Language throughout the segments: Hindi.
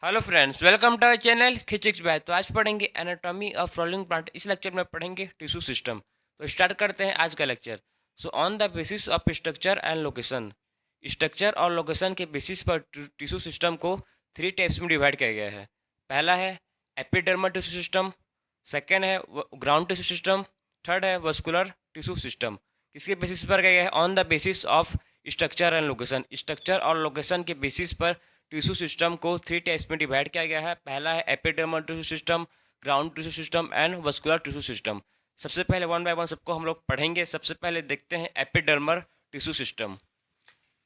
Hello friends, welcome to our channel खिचिक्स बाय। तो आज पढ़ेंगे एनाटॉमी ऑफ रोलिंग प्लांट। इस लेक्चर में पढ़ेंगे टिश्यू सिस्टम। तो स्टार्ट करते हैं आज का lecture. So on the basis of structure and location, structure और लोकेशन के बेसिस पर टिश्यू सिस्टम को 3 टाइप्स में डिवाइड किया गया है। पहला है एपिडर्मल टिश्यू सिस्टम, सेकेंड है ग्राउंड टिश्यू सिस्टम, थर्ड है वस्कुलर टिश्यू सिस्टम। किसके बेसिस पर किया गया है? On the basis of structure and location, structure और लोकेशन के बेसिस पर टिश्यू सिस्टम को 3 टाइप्स में डिवाइड किया गया है। पहला है epidermal tissue system, ground tissue system and vascular tissue system. सबसे पहले वन बाय वन सबको हम लोग पढ़ेंगे। सबसे पहले देखते हैं epidermal tissue system.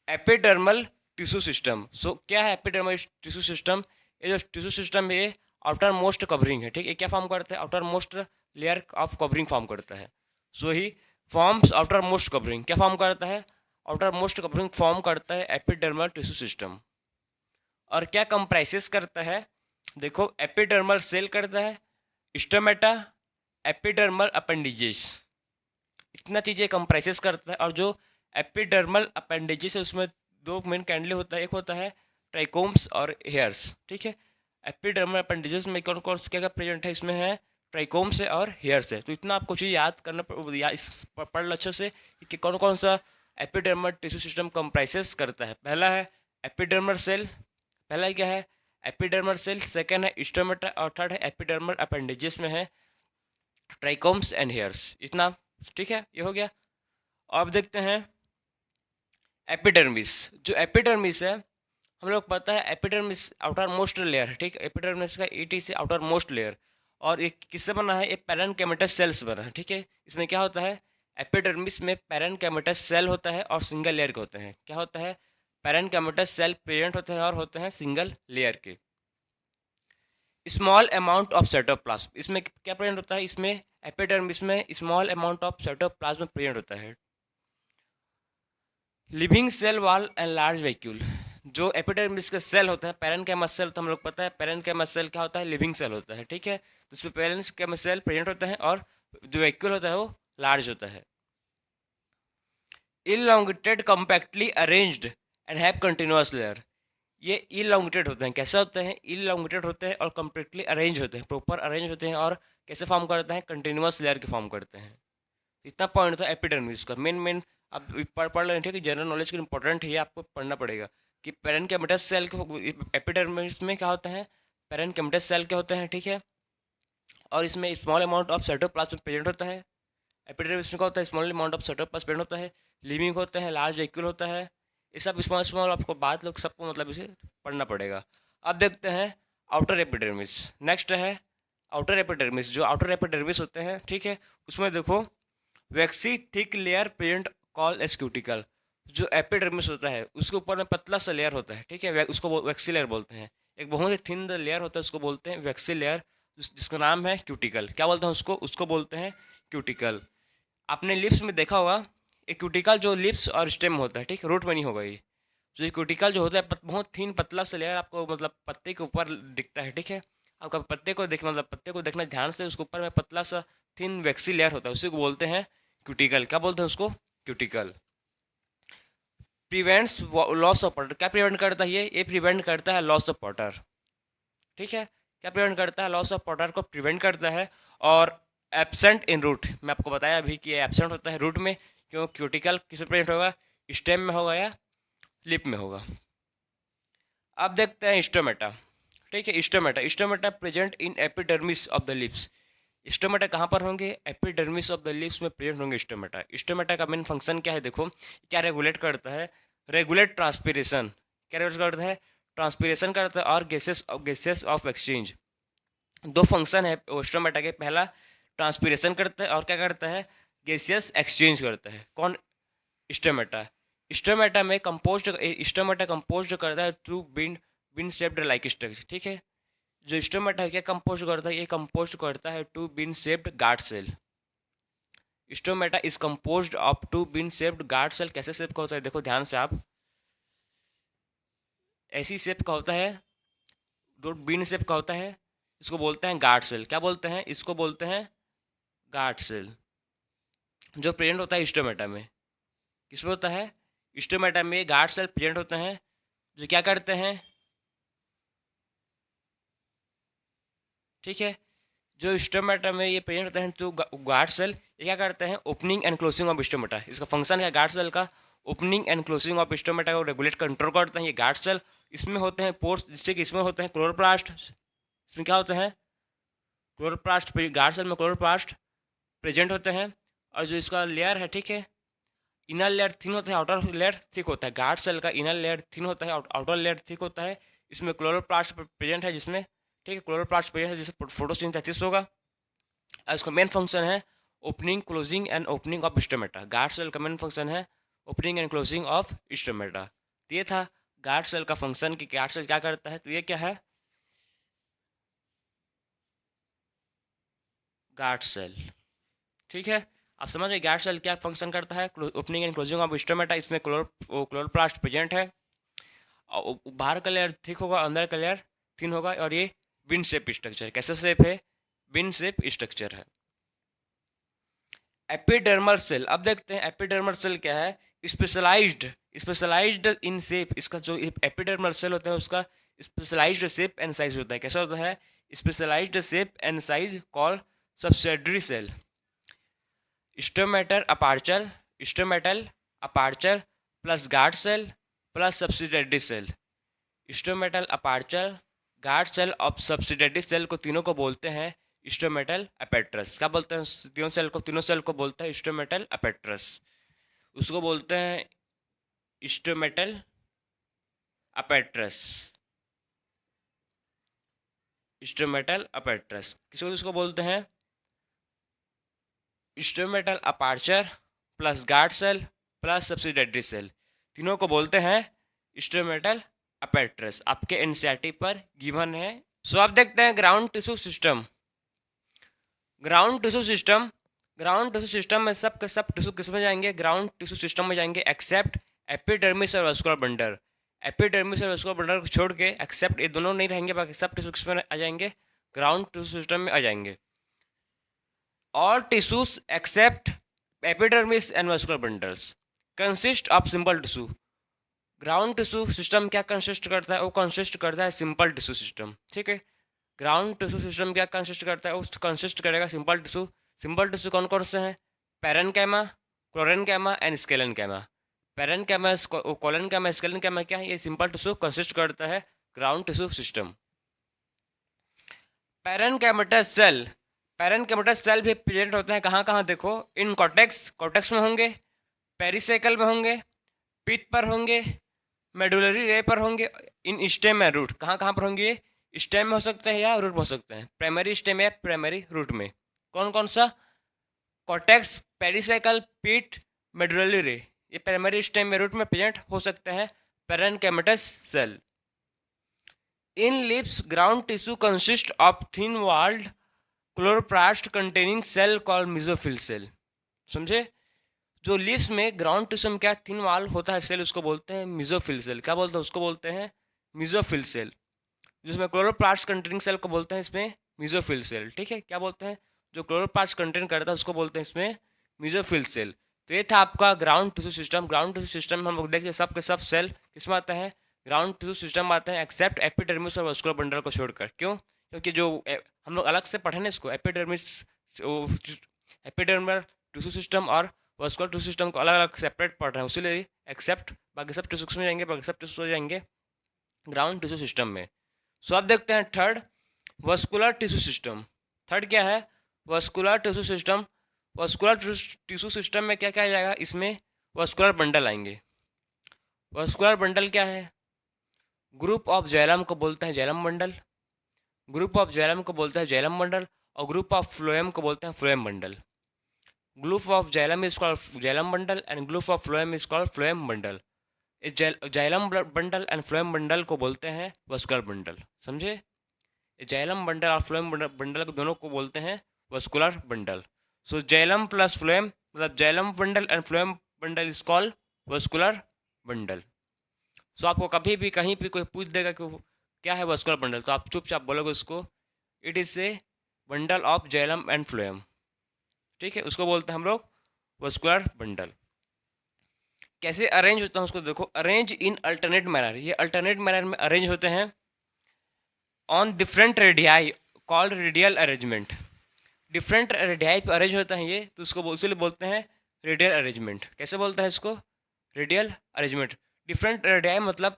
Epidermal tissue system, so क्या है एपिडर्मल टिश्यू सिस्टम? ये जो टिश्यू सिस्टम है, ये आउटर मोस्ट कवरिंग है। ठीक है, क्या फॉर्म करता है? Outer most layer of covering form करता है। सो ही फॉर्म्स आउटर मोस्ट कवरिंग। क्या फॉर्म करता है? आउटर मोस्ट कवरिंग फॉर्म करता है एपिडर्मल टिश्यू सिस्टम। और क्या कंप्राइसेस करता है? देखो, एपिडर्मल सेल करता है, स्टोमेटा, एपिडर्मल अपेंडिजेस, इतना चीज़ें कंप्राइसेस करता है। और जो एपिडर्मल अपेंडिजेस है उसमें दो मेन कैंडले होता है, एक होता है ट्राइकोम्स और हेयर्स। ठीक है, एपिडर्मल अपेंडिजेस में कौन कौन क्या क्या प्रेजेंट है? इसमें है ट्राइकोम्स है और हेयर्स है। तो इतना आपको चीज़ याद करना पढ़ लो अच्छे से कि कौन कौन सा एपिडर्मल टिश्यू सिस्टम कंप्राइसेस करता है। पहला है एपिडर्मल सेल, पहला क्या है? एपिडर्मल सेल, सेकंड है स्टोमेटा और थर्ड है एपिडर्मल अपेंडेजेस में है ट्राइकोम्स एंड हेयर्स। इतना ठीक है, ये हो गया। अब देखते हैं एपिडर्मिस। जो एपिडर्मिस है, हम लोग पता है एपिडर्मिस आउटर मोस्ट लेयर है। ठीक है, एपिडर्मिस का ईटी से आउटर मोस्ट लेयर। और ये किससे बना है? ये पैरेन्काइमेटस सेल से बना है। ठीक है, इसमें क्या होता है? एपिडर्मिस में पैरेन्काइमेटस सेल होता है और सिंगल लेयर के होते हैं। क्या होता है? पैरेन्काइमेटस सेल प्रेजेंट होते हैं और होते हैं सिंगल लेयर के। स्मॉल अमाउंट ऑफ साइटोप्लाज्म, इसमें क्या प्रेजेंट होता है? इसमें एपिडर्मिस में small amount of cytoplasm present होता है। Living cell wall and large vacuole, जो एपिडर्मिस का सेल होता है, पैरेन्काइमस सेल, तो हम लोग पता है पैरेन्काइमस सेल क्या होता है? लिविंग सेल होता है। ठीक है, तो इसमें पैरेन्काइमस सेल प्रेजेंट होता है और जो वैक्यूल होता है वो लार्ज होता है। Elongated compactly arranged and have continuous layer, ये इलॉन्गेटेड होते हैं। कैसे होते हैं? इलॉन्गेटेड होते हैं और कम्प्लीटली अरेंज होते हैं, प्रॉपर अरेंज होते हैं। और कैसे फॉर्म करते हैं? कंटिन्यूअस लेयर के फॉर्म करते हैं। इतना पॉइंट था एपिडर्मिस का। मेन आप पढ़ लें। ठीक है, जनरल नॉलेज के इंपॉर्टेंट है, ये आपको पढ़ना पड़ेगा कि पैरेन्काइमेटस सेल के एपिडर्मिस में क्या होते हैं? पैरेन्काइमेटस सेल के होते हैं। ठीक है, और इसमें small amount of cytoplasm present होता है। एपिडर्मिस में क्या होता है? Small amount of cytoplasm present होता है, लिविंग होते हैं, लार्ज वैक्यूल होता है। ये सब स्मॉल स्मॉल आपको बात लोग सबको मतलब इसे पढ़ना पड़ेगा। अब देखते हैं आउटर एपिडर्मिस। नेक्स्ट है आउटर एपिडर्मिस। जो आउटर एपिडर्मिस होते हैं, ठीक है, उसमें देखो waxy thick layer present call as cuticle. जो एपिडर्मिस होता है उसके ऊपर में पतला सा लेयर होता है। ठीक है, उसको वैक्सी लेयर बोलते हैं। एक बहुत ही थिन लेयर होता है, उसको बोलते हैं वैक्सी लेयर, जिसका नाम है क्यूटिकल। क्या बोलते हैं उसको? उसको बोलते हैं क्यूटिकल। आपने लिप्स में देखा होगा, एक क्यूटिकल जो लिप्स और स्टेम होता है, ठीक, रूट में नहीं होगा ये। जो क्यूटिकल जो होता है बहुत थिन पतला सा लेयर आपको मतलब पत्ते के ऊपर दिखता है। ठीक है, आपका पत्ते को देख मतलब पत्ते को देखना ध्यान से, उसके ऊपर में पतला सा थिन वैक्सी लेयर होता है, उसी को बोलते हैं क्यूटिकल। क्या बोलते हैं उसको? Cuticle. Prevents loss of water, क्या प्रिवेंट करता है ये प्रिवेंट करता है लॉस ऑफ वाटर। ठीक है, क्या प्रिवेंट करता है? लॉस ऑफ वाटर को प्रिवेंट करता है। और एब्सेंट इन रूट, मैं आपको बताया अभी कि एब्सेंट होता है रूट में। क्यों? क्यूटिकल किस में प्रेजेंट होगा? स्टेम में होगा या लिप में होगा। अब देखते हैं स्टोमेटा। ठीक है, stomata, stomata present in epidermis of the lips. Stomata कहाँ पर होंगे? एपिडर्मिस ऑफ द लिप्स में प्रेजेंट होंगे स्टोमेटा। स्टोमेटा का मेन फंक्शन क्या है? देखो, क्या रेगुलेट करता है? Regulate transpiration. क्या रेगुलेट करता है? ट्रांसपीरेशन करता है और गैसेस ऑफ एक्सचेंज। दो फंक्शन है स्टोमेटा के। पहला ट्रांसपीरेशन करता है और क्या करता है? गैसियस एक्सचेंज करता है। कौन? स्टोमेटा। स्टोमेटा में कंपोस्ट स्टोमेटा कंपोस्ट करता है थ्रू बिन शेप्ड लाइक स्ट्रक्चर। ठीक है, जो स्टोमेटा है क्या कंपोस्ट करता है? ये कंपोस्ट करता है two bean shaped guard cell. Stomata is composed of two bean shaped guard cell. कैसे शेप का होता है? देखो ध्यान से आप, ऐसी शेप का होता है, दो बिन शेप का होता है, इसको बोलते हैं गार्ड सेल। क्या बोलते हैं? इसको बोलते हैं गार्ड सेल। जो प्रेजेंट होता है स्टोमेटा में, किसमें होता है? स्टोमेटा में गार्ड सेल प्रेजेंट होते हैं, जो क्या करते हैं? ठीक है। जो स्टोमेटा में ये प्रेजेंट होते हैं तो गार्ड सेल ये क्या करते हैं, opening and closing of stomata. इसका फंक्शन है गार्ड सेल का, opening and closing of stomata को रेगुलेट कंट्रोल करते हैं ये गार्ड सेल। इसमें होते हैं पोर्स, जिससे कि इसमें होते हैं क्लोरोप्लास्ट। इसमें क्या होते हैं, क्लोरोप्लास्ट। गार्ड सेल में क्लोरोप्लास्ट प्रेजेंट होते हैं। और जो इसका लेयर है, ठीक है, इनर लेयर थिन होता है, आउटर लेयर थिक होता है। गार्ड सेल का इनर लेयर थिन होता है, आउटर लेयर थिक होता है। इसमें क्लोरोप्लास्ट प्रेजेंट है, जिसमें ठीक है क्लोरोप्लास्ट प्रेजेंट है, जिससे फोटोसिंथेसिस होगा। और इसका मेन फंक्शन है opening, closing and opening of stomata. Guard cell का मेन फंक्शन है opening and closing of stomata. तो ये था गार्ड सेल का फंक्शन कि गार्ड सेल क्या करता है। तो ये क्या है, गार्ड सेल, ठीक है। आप समझ गए गार्ड सेल क्या फंक्शन करता है, opening and closing of stomata. इसमें क्लोरोप्लास्ट प्रेजेंट है, और बाहर का लेयर थिक होगा, अंदर का लेयर थिन होगा। और ये विन शेप स्ट्रक्चर, कैसा शेप है, विन शेप स्ट्रक्चर है। एपिडर्मल सेल, अब देखते हैं एपिडर्मल सेल क्या है। स्पेशलाइज्ड इन शेप, इसका जो एपिडर्मल सेल होता है उसका स्पेशलाइज्ड शेप एंड साइज होता है। कैसा होता है, specialised shape and size called subsidiary cell. Stomatal aperture plus guard cell plus subsidiary cell. Stomatal aperture, guard cell और सब्सिडरी सेल को तीनों को बोलते हैं स्टोमेटल अपेट्रस। क्या बोलते हैं तीनों सेल को बोलते हैं स्टोमेटल अपेट्रस। उसको बोलते हैं स्टोमेटल अपेट्रस, स्टोमेटल अपेट्रस। किसको उसको बोलते हैं, stomatal aperture plus guard cell plus subsidiary cell, तीनों को बोलते हैं स्टोमेटल अपेट्रस। आपके एनसीईआरटी पर गिवन है। सो आप देखते हैं ground tissue system. Ground tissue system में सब के सब टिश्यू किस में जाएंगे, ग्राउंड टिश्यू सिस्टम में जाएंगे, एक्सेप्ट एपिडर्मिस और वास्कुलर बंडल। एपिडर्मिस और वास्कुलर बंडल को छोड़ के, एक्सेप्ट ये दोनों नहीं रहेंगे, बाकी सब टिश्यू किस में आ जाएंगे, ग्राउंड टिश्यू सिस्टम में आ जाएंगे। All tissues except epidermis and vascular bundles consist of simple tissue. Ground tissue system क्या कंसिस्ट करता है, वो कंसिस्ट करता है सिंपल टिश्यू सिस्टम, ठीक है। ग्राउंड टिश्यू सिस्टम क्या कंसिस्ट करता है, वो कंसिस्ट करेगा सिंपल टिश्यू। सिंपल टिश्यू कौन कौन से हैं, parenchyma, chlorenchyma and sclerenchyma. Parenchyma, collenchyma, sclerenchyma क्या है, ये सिंपल टिश्यू कंसिस्ट करता है ground tissue system. Parenchymatous cell, parenchymatous cell भी प्रेजेंट होते हैं कहाँ कहाँ, देखो इन कॉर्टेक्स में होंगे, पेरिसाइकल में होंगे, पित पर होंगे, मेडुलरी रे पर होंगे, इन स्टेम में रूट। कहाँ कहाँ पर होंगे, स्टेम में हो सकते हैं या रूट में हो सकते हैं, प्राइमरी स्टेम या प्राइमरी रूट में। कौन कौन सा, कॉर्टेक्स, पेरिसाइकल, पिट, मेडुलरी रे, ये प्राइमरी स्टेम में रूट में प्रेजेंट हो सकते हैं parenchymatous cell. In leaves ground tissue consist of thin walled chloroplast containing cell called mesophyll cell. समझे, जो लिप्स में ग्राउंड टिश्यू में क्या थिन वॉल होता है सेल, उसको बोलते हैं मेसोफिल सेल। क्या बोलते हैं, उसको बोलते हैं मेसोफिल सेल। जिसमें क्लोरोप्लास्ट कंटेनिंग सेल को बोलते हैं इसमें मेसोफिल सेल, ठीक है। क्या बोलते हैं, जो क्लोरोप्लास्ट कंटेन करता है उसको बोलते हैं इसमें मेसोफिल सेल। तो ये था आपका ground tissue system. Ground tissue system में हम लोग देखिए सब के सब सेल किस में आते हैं, ग्राउंड टिश्यू सिस्टम में आते हैं, एक्सेप्ट एपिडर्मिस और वास्कुलर बंडल को छोड़कर। क्यों, क्योंकि जो हम लोग अलग से पढ़े ना इसको, एपिडर्मल टिश्यू सिस्टम और वास्कुलर टिश्यू सिस्टम को अलग अलग सेपरेट पढ़ रहे हैं, उसीलिए एक्सेप्ट बाकी सब टिश्यू में जाएंगे, बाकी सब टिश्यू हो जाएंगे ग्राउंड टिश्यू सिस्टम में। सो अब देखते हैं third, vascular tissue system. Third क्या है, vascular tissue system. Vascular tissue system में क्या क्या आ जाएगा, इसमें वास्कुलर बंडल आएंगे। वास्कुलर बंडल क्या है, ग्रुप ऑफ जाइलम को बोलते हैं xylem bundle, group of xylem को बोलते हैं जाइलम बंडल, और ग्रुप ऑफ फ्लोएम को बोलते हैं phloem bundle. Group of xylem is called xylem bundle and group of phloem is called phloem bundle. इस xylem bundle and phloem bundle को बोलते हैं वास्कुलर बंडल। समझे, जाइलम बंडल और फ्लोएम बंडल दोनों को बोलते हैं vascular bundle. So xylem plus phloem मतलब xylem bundle and phloem bundle is called vascular bundle. So आपको कभी भी कहीं भी कोई पूछ देगा कि क्या है वास्कुलर बंडल, तो आप चुपचाप बोलोगे उसको, it is a bundle of xylem and phloem, ठीक है। उसको बोलते हैं हम लोग वास्कुलर बंडल। कैसे अरेंज होता है उसको देखो, अरेंज इन अल्टरनेट मैनर, ये अल्टरनेट मैनर में अरेंज होते हैं on different radii, called radial arrangement. Different radii पे अरेंज होता है ये, तो उसको इसलिए बोलते हैं रेडियल अरेंजमेंट। कैसे बोलते हैं इसको? Radial arrangement. डिफरेंट रेडियाई मतलब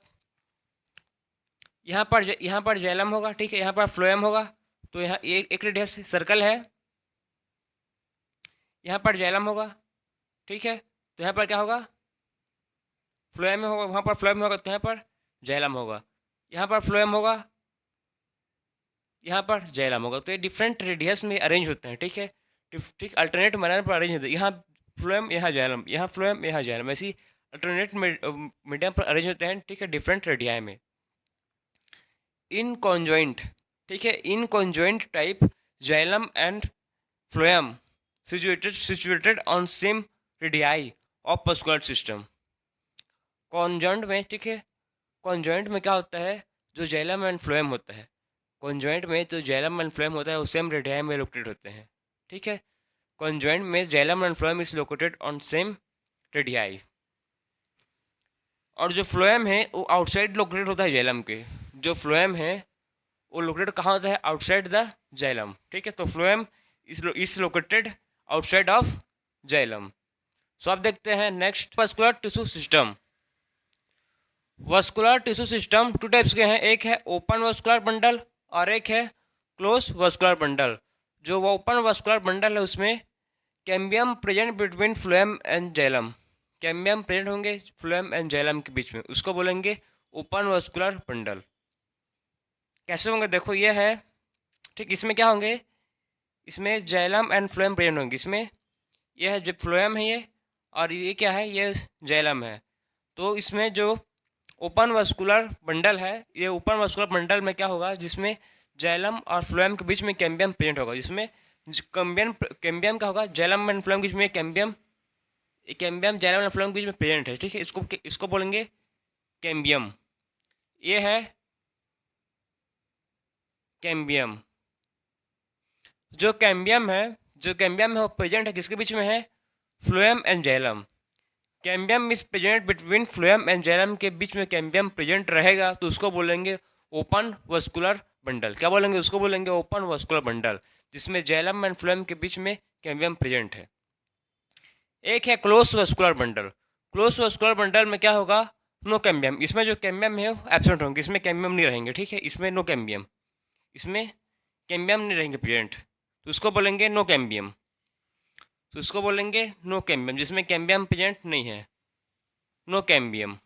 यहाँ पर जाइलम होगा, ठीक है, यहाँ पर फ्लोएम होगा, तो यहाँ एक रेडियस सर्कल है, यहाँ पर जाइलम होगा, ठीक है, तो यहाँ पर क्या होगा? फ्लोएम में होगा, वहाँ पर फ्लोएम होगा, तो यहाँ पर जाइलम होगा, यहाँ पर फ्लोएम होगा, यहाँ पर जाइलम होगा। तो ये डिफरेंट रेडियस में अरेंज होते हैं, ठीक है, ठीक अल्टरनेट मैनर पर अरेंज होते हैं। यहाँ फ्लोएम, यहाँ जाइलम, यहाँ फ्लोएम, यहाँ जाइलम, ऐसी अल्टरनेट मीडियम पर अरेंज होते हैं, ठीक है, डिफरेंट रेडियाई में। इन कॉन्जॉइंट, ठीक है, in conjoint type xylem and phloem situated on same radii of vascular system। Conjoint में, ठीक है, कॉन्जॉइंट में क्या होता है? जो जाइलम एंड फ्लोएम होता है, कॉन्जॉइंट में जो जाइलम एंड फ्लोएम होता है वो सेम रेडियाई में लोकेटेड होते हैं, ठीक है। कॉन्जॉइंट में xylem and phloem is located on same radii, और जो फ्लोएम है वो आउटसाइड लोकेटेड होता है जाइलम के। जो फ्लोएम है वो लोकेटेड कहाँ होता है? आउटसाइड द जाइलम, ठीक है। तो phloem is located outside of xylem. So अब देखते हैं next, vascular tissue system. Vascular tissue system two types के हैं, एक है ओपन वस्कुलर बंडल और एक है क्लोज वस्कुलर बंडल। जो ओपन वस्कुलर बंडल है उसमें cambium present between phloem and xylem, cambium present होंगे फ्लोएम एंड जाइलम के बीच में, उसको बोलेंगे ओपन वस्कुलर बंडल। कैसे होंगे? देखो ये है, ठीक, इसमें क्या होंगे? इसमें जाइलम एंड फ्लोएम प्रेजेंट होंगे। इसमें यह है जो फ्लोएम है ये, और ये क्या है? ये जाइलम है। तो इसमें जो ओपन वस्कुलर बंडल है, ये ओपन वस्कुलर बंडल में क्या होगा? जिसमें जाइलम और फ्लोएम के बीच में कैम्बियम प्रेजेंट होगा, जिसमें कैम्बियम का होगा, जाइलम एंड फ्लोएम के बीच में कैम्बियम जाइलम एंड फ्लोएम के बीच में प्रेजेंट है, ठीक है। इसको बोलेंगे कैम्बियम। ये है कैम्बियम। जो कैम्बियम है वो प्रेजेंट है किसके बीच में है? Phloem and xylem. Cambium is present between phloem and xylem के बीच में कैम्बियम प्रेजेंट रहेगा, तो उसको बोलेंगे ओपन वस्कुलर बंडल। क्या बोलेंगे? उसको बोलेंगे ओपन वस्कुलर बंडल, जिसमें जाइलम एंड फ्लोएम के बीच में कैम्बियम प्रेजेंट है। एक है close vascular bundle. Close vascular bundle में क्या होगा? No cambium. इसमें जो कैम्बियम है वो एब्सेंट होंगे, इसमें कैम्बियम नहीं रहेंगे, ठीक है। इसमें नो कैम्बियम, इसमें कैम्बियम नहीं रहेंगे प्रेजेंट, तो उसको बोलेंगे नो कैम्बियम। तो उसको बोलेंगे नो कैम्बियम, जिसमें कैम्बियम प्रेजेंट नहीं है, नो कैम्बियम।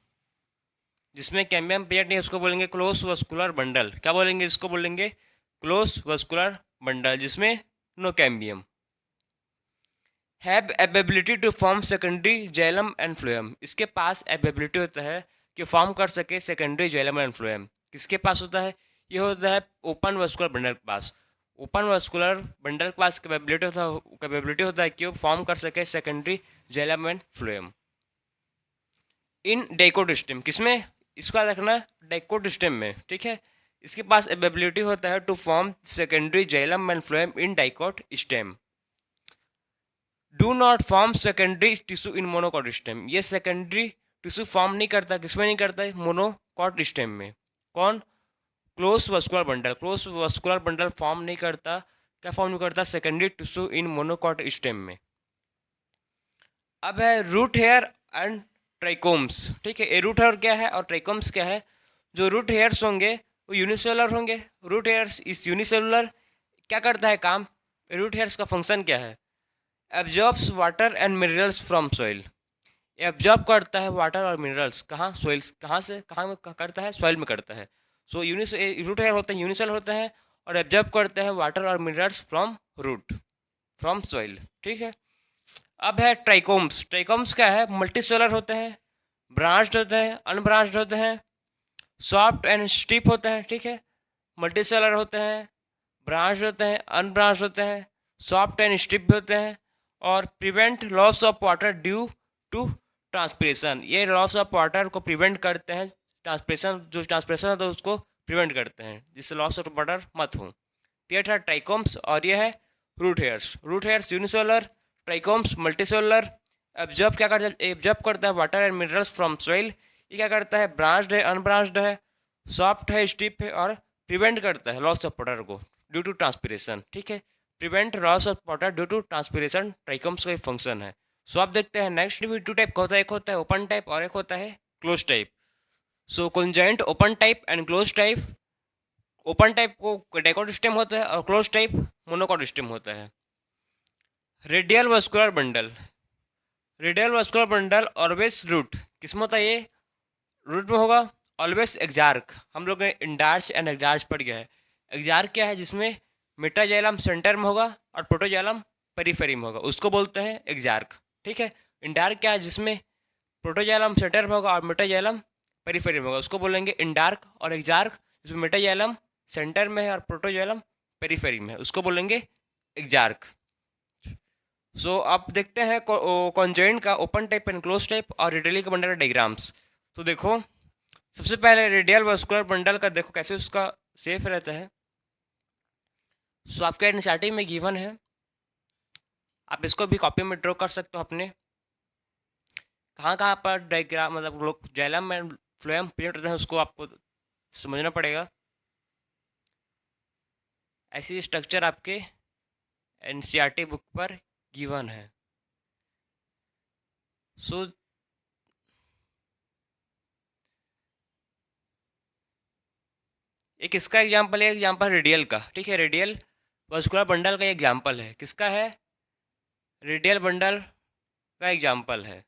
जिसमें कैम्बियम प्रेजेंट नहीं है उसको बोलेंगे क्लोज वस्कुलर बंडल। क्या बोलेंगे? इसको बोलेंगे क्लोज वस्कुलर बंडल, जिसमें no cambium. Have ability to form secondary xylem and phloem. इसके पास एबिलिटी होता है कि फॉर्म कर सके सेकेंडरी जाइलम एंड फ्लोएम। किसके पास होता है? ये होता है ओपन वस्कुलर बंडल के पास। ओपन वस्कुलर बंडल के पास कैपेबिलिटी होता है कि वो फॉर्म कर सके secondary xylem and phloem. In dicot stem, किसमें? इसका रखना डाइकोट स्टेम में, ठीक है। इसके पास एबिलिटी होता है to form secondary xylem and phloem in dicot stem. Do not form secondary tissue in monocot stem. ये सेकेंडरी टिश्यू फॉर्म नहीं करता, किसमें नहीं करता है? मोनोकॉट स्टेम में। कौन? Close vascular bundle. Close vascular bundle form नहीं करता, क्या फॉर्म नहीं करता? Secondary tissue in monocot stem में। अब है रूट हेयर एंड ट्राइकोम्स, ठीक है। ये रूट हेयर क्या है और ट्राइकोम्स क्या है? जो रूट हेयर्स होंगे वो यूनिसेलुलर होंगे। रूट हेयर्स इस यूनिसेलुलर क्या करता है काम? रूट हेयर्स का फंक्शन क्या है? Absorbs water and minerals from soil. Absorb करता है वाटर और मिनरल्स, कहाँ? सॉइल्स। कहाँ से कहाँ में करता है? सॉइल में करता है। सो रूट हेयर होते हैं यूनिसेलुलर होते हैं और एब्जॉर्ब करते हैं वाटर और minerals from root, from soil, ठीक है। अब है ट्राइकोम्स। ट्राइकोम्स क्या है? मल्टीसेलुलर होते हैं, ब्रांच्ड होते हैं, अनब्रांच्ड होते हैं, सॉफ्ट एंड स्टिफ होते हैं, ठीक है। मल्टीसेलुलर होते हैं, ब्रांच्ड होते हैं, अनब्रांच्ड होते हैं, सॉफ्ट एंड स्टिफ भी होते हैं, और prevent loss of water due to transpiration. ये लॉस ऑफ वाटर को प्रिवेंट करते हैं, ट्रांसपिरेशन जो ट्रांसपिरेशन होता है उसको प्रिवेंट करते हैं, जिससे लॉस ऑफ वाटर मत हो। ये था ट्राइकोम्स और ये है root hairs. Root hairs unicellular, trichomes multicellular. Absorb क्या करता है? एब्जॉर्ब करता है water and minerals from soil. ये क्या करता है? ब्रांच्ड है, अनब्रांच्ड है, सॉफ्ट है, स्टिफ है, और प्रिवेंट करता है लॉस ऑफ वाटर को, ड्यू टू ट्रांसपिरेशन, ठीक है। Prevent loss of water due to transpiration trichomes का एक फंक्शन है। सो आप देखते हैं नेक्स्ट भी टू टाइप का होता है, एक होता है ओपन टाइप और एक होता है close type. So conjoint open type and close type, open type को डाइकोट स्टेम होता है और क्लोज टाइप मोनोकोट स्टेम होता है। Radial vascular bundle, radial vascular bundle always root, किसमें होता है ये? रूट में होगा। ऑलवेज एग्जार्क, हम लोग ने इंडार्च एंड एग्जार्च पढ़ गया है। एग्जार्क क्या है? जिसमें मेटाजाइलम सेंटर में होगा और प्रोटोजाइलम पेरिफेरी में होगा, उसको बोलते हैं एग्जार्क, ठीक है। इंडार्क क्या है? जिसमें प्रोटोजाइलम सेंटर में होगा और मेटाजाइलम पेरिफेरी में होगा, उसको बोलेंगे इंडार्क। और एग्जार्क जिसमें मेटाजाइलम सेंटर में है और प्रोटोजाइलम पेरिफेरी में है, उसको बोलेंगे एग्जार्क। सो आप देखते हैं कॉन्जॉइंट का open type and close type और रेडियली का बंडल का डायग्राम्स। तो देखो सबसे पहले रेडियल वास्कुलर बंडल का देखो कैसे उसका सेफ रहता है। सो आपके एनसीईआरटी में गिवन है, आप इसको भी कॉपी में ड्रॉ कर सकते हो अपने। कहाँ पर डायग्राम मतलब लोग जाइलम एंड फ्लोएम प्रिंट होते हैं, उसको आपको समझना पड़ेगा। ऐसी स्ट्रक्चर आपके एनसीईआरटी बुक पर गिवन है। सो एक इसका एग्जाम्पल है, एग्जाम्पल रेडियल का, ठीक है। रेडियल वास्कुलर बंडल का एग्जाम्पल है, किसका है? रेडियल बंडल का एग्जाम्पल है।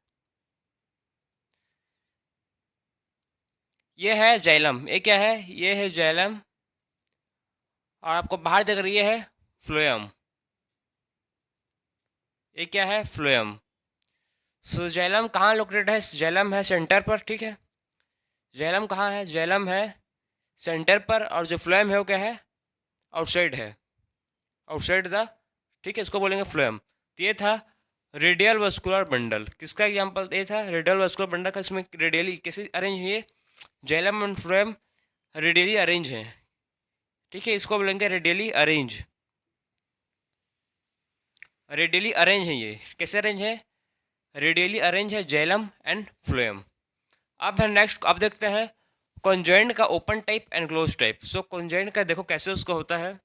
ये है जाइलम, ये क्या है? ये है जाइलम और आपको बाहर देख रही है फ्लोएम, ये क्या है? फ्लोएम। सो जाइलम कहाँ लोकेटेड है? जाइलम है सेंटर पर, ठीक है। जाइलम कहाँ है? जाइलम है सेंटर पर और जो फ्लोएम है वो क्या है? आउटसाइड है, आउटसाइड द, ठीक है, इसको बोलेंगे फ्लोएम। तो ये था रेडियल वास्कुलर बंडल, किसका एग्जांपल? ये था रेडियल वास्कुलर बंडल का। इसमें रेडियली कैसे अरेंज है? ये xylem and phloem radially arrange है, ठीक है, इसको बोलेंगे रेडियली अरेंज। रेडियली अरेंज है, ये कैसे अरेंज है? रेडियली अरेंज है जाइलम एंड फ्लोएम। अब है नेक्स्ट, अब देखते हैं कॉन्जॉइंट का open type and close type. So conjoint का देखो कैसे उसको होता है।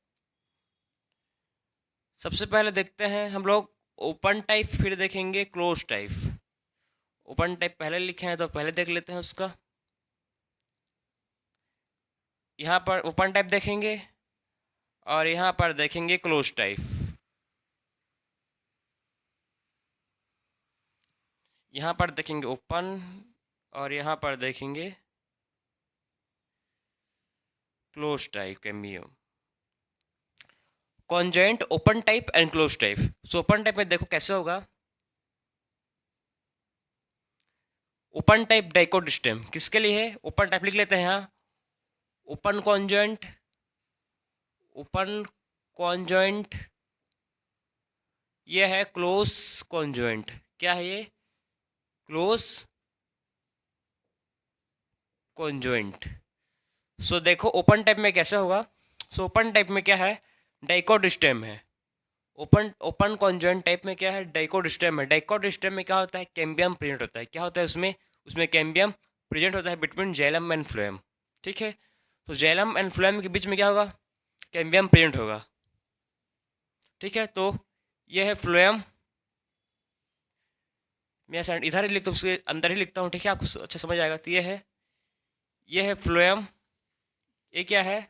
सबसे पहले देखते हैं हम लोग ओपन टाइप, फिर देखेंगे क्लोज टाइप। ओपन टाइप पहले लिखे हैं तो पहले देख लेते हैं उसका। यहाँ पर ओपन टाइप देखेंगे और यहाँ पर देखेंगे क्लोज टाइप। यहाँ पर देखेंगे ओपन और यहाँ पर देखेंगे close type cameo. Conjoint open type and close type. So open type में देखो कैसे होगा। ओपन टाइप डाइकोट स्टेम किसके लिए है? ओपन टाइप लिख लेते हैं यहाँ, ओपन कॉन्जॉइंट, ओपन कॉन्जॉइंट। ये है क्लोज कॉन्जॉइंट, क्या है ये? Close conjoint. सो देखो ओपन टाइप में कैसे होगा। सो ओपन टाइप में क्या है? डाइकोट स्टेम है। ओपन कॉन्जॉइंट टाइप में क्या है? डाइकोट स्टेम है। डाइकोट स्टेम में क्या होता है? कैम्बियम प्रेजेंट होता है। क्या होता है उसमें? उसमें कैम्बियम प्रेजेंट होता है बिटवीन जाइलम एंड फ्लोएम, ठीक है। तो जाइलम एंड फ्लोएम के बीच में क्या होगा? कैम्बियम प्रेजेंट होगा, ठीक है। तो ये है फ्लोएम, मैं इधर ही लिखता हूँ, उसके अंदर ही लिखता हूँ, ठीक है, आपको अच्छा समझ आएगा। तो ये है फ्लोएम, ये क्या है?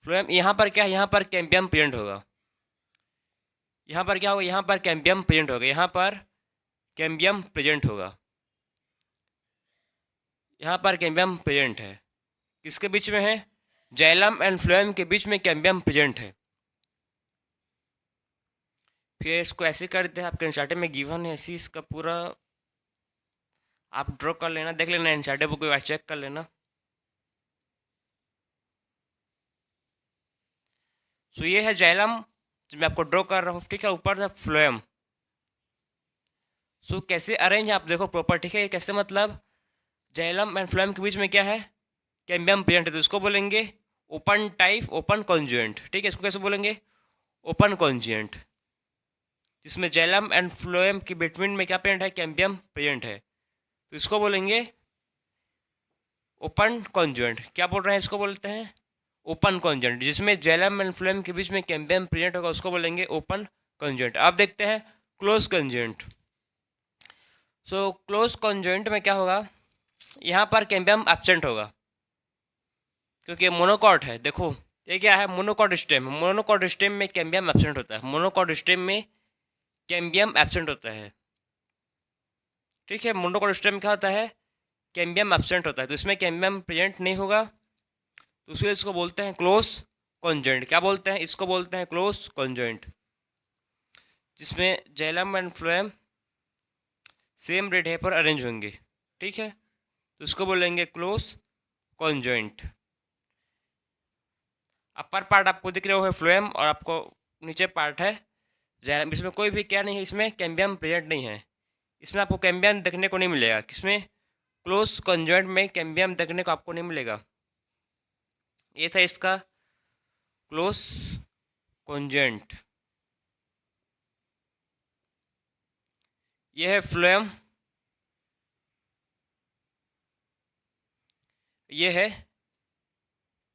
फ्लोएम। यहाँ पर क्या है? यहाँ पर कैम्बियम प्रेजेंट होगा। यहाँ पर क्या होगा? यहाँ पर कैम्बियम प्रेजेंट होगा, यहाँ पर कैम्बियम प्रेजेंट होगा, यहाँ पर कैम्बियम प्रेजेंट है। किसके बीच में है? जाइलम एंड फ्लोएम के बीच में कैम्बियम प्रेजेंट है। फिर इसको ऐसे कर देते हैं, आपके एनसीईआरटी में गिवन है ऐसी, इसका पूरा आप ड्रॉ कर लेना, देख लेना एनसीईआरटी बुक को चेक कर लेना। सो ये है जाइलम जो मैं आपको ड्रॉ कर रहा हूँ, ठीक है। ऊपर से फ्लोएम। सो कैसे अरेंज आप देखो प्रॉपर, ठीक है। कैसे मतलब जाइलम एंड फ्लोएम के बीच में क्या है? कैम्बियम प्रेजेंट है, तो इसको बोलेंगे ओपन टाइप ओपन कॉन्जुएंट, ठीक है। इसको कैसे बोलेंगे? ओपन कॉन्जुएंट, जिसमें जाइलम एंड फ्लोएम के बिटवीन में क्या प्रेजेंट है? कैम्बियम प्रेजेंट है, तो इसको बोलेंगे ओपन कॉन्जुएंट। क्या बोल रहे हैं? इसको बोलते हैं ओपन कॉन्जेंट, जिसमें जाइलम एंड फ्लोएम के बीच में कैम्बियम प्रेजेंट होगा उसको बोलेंगे ओपन कॉन्जेंट। अब देखते हैं क्लोज कॉन्जेंट। सो क्लोज कॉन्जेंट में क्या होगा, यहाँ पर कैम्बियम एब्सेंट होगा क्योंकि मोनोकॉट है। देखो ये क्या है, मोनोकॉट स्टेम। मोनोकॉट स्टेम में कैम्बियम एब्सेंट होता है, मोनोकॉट स्टेम में कैम्बियम एब्सेंट होता है। ठीक है, मोनोकॉट स्टेम क्या होता है, कैम्बियम एब्सेंट होता है, तो इसमें कैम्बियम प्रेजेंट नहीं होगा, तो इसलिए इसको बोलते हैं क्लोज कॉन्जेंट। क्या बोलते हैं, इसको बोलते हैं क्लोज कॉन्जेंट, जिसमें xylem and phloem same red है पर अरेंज होंगे। ठीक है, तो इसको बोलेंगे क्लोज कॉन्जेंट। अपर पार्ट आपको दिख रहा है फ्लोएम और आपको नीचे पार्ट है जाइलम। इसमें कोई भी क्या नहीं है, इसमें कैम्बियम प्रेजेंट नहीं है, इसमें आपको कैम्बियम देखने को नहीं मिलेगा। किसमें, क्लोज कॉन्जेंट में कैम्बियम देखने को आपको नहीं मिलेगा। ये था इसका क्लोज कॉन्जेंट। ये है फ्लोएम, ये है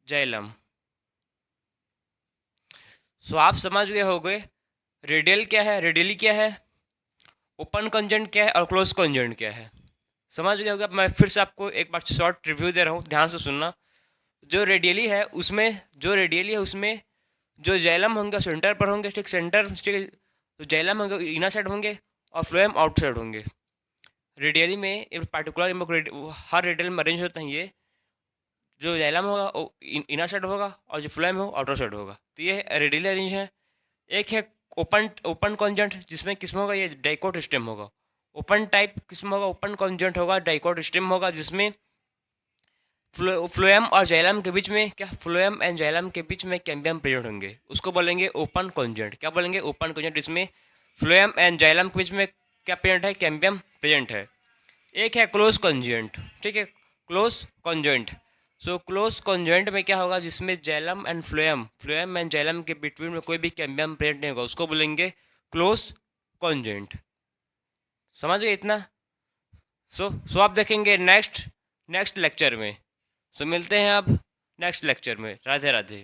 जाइलम। सो आप समझ गए होंगे रेडियल क्या है, रेडियली क्या है, ओपन कॉन्जेंट क्या है और क्लोज कॉन्जेंट क्या है। समझ गए होगा। मैं फिर से आपको एक बार शॉर्ट रिव्यू दे रहा हूँ, ध्यान से सुनना। जो रेडियली है उसमें जो जाइलम होंगे सेंटर पर होंगे, ठीक सेंटर, ठीक तो जाइलम होंगे इनर साइड होंगे और फ्लोएम आउट साइड होंगे। रेडियली में एक पार्टिकुलर हर रेडियल में अरेंज होते हैं। ये जो जाइलम होगा वो इनर साइड होगा और जो फ्लोएम हो आउटर साइड होगा, तो ये रेडियली अरेंज है। एक है ओपन ओपन कॉन्जेंट, जिसमें किस्म होगा ये डाइकोट स्टेम होगा। ओपन टाइप किस्म होगा, ओपन कॉन्जेंट होगा, डाइकोट स्टेम होगा, जिसमें फ्लोएम और जाइलम के बीच में क्या, फ्लोएम एंड जाइलम के बीच में कैम्बियम प्रेजेंट होंगे, उसको बोलेंगे ओपन कॉन्जेंट। क्या बोलेंगे, ओपन कॉन्जेंट, जिसमें फ्लोएम एंड जाइलम के बीच में क्या प्रेजेंट है, कैम्बियम प्रेजेंट है। एक है क्लोज कॉन्जेंट। ठीक है, क्लोज कॉन्जेंट। सो क्लोज कॉन्जेंट में क्या होगा, जिसमें xylem and phloem and xylem के बिटवीन में कोई भी कैम्बियम प्रेजेंट नहीं होगा, उसको बोलेंगे क्लोज कॉन्जेंट। समझ गए इतना। सो आप देखेंगे नेक्स्ट लेक्चर में। सो मिलते हैं अब नेक्स्ट लेक्चर में। राधे राधे।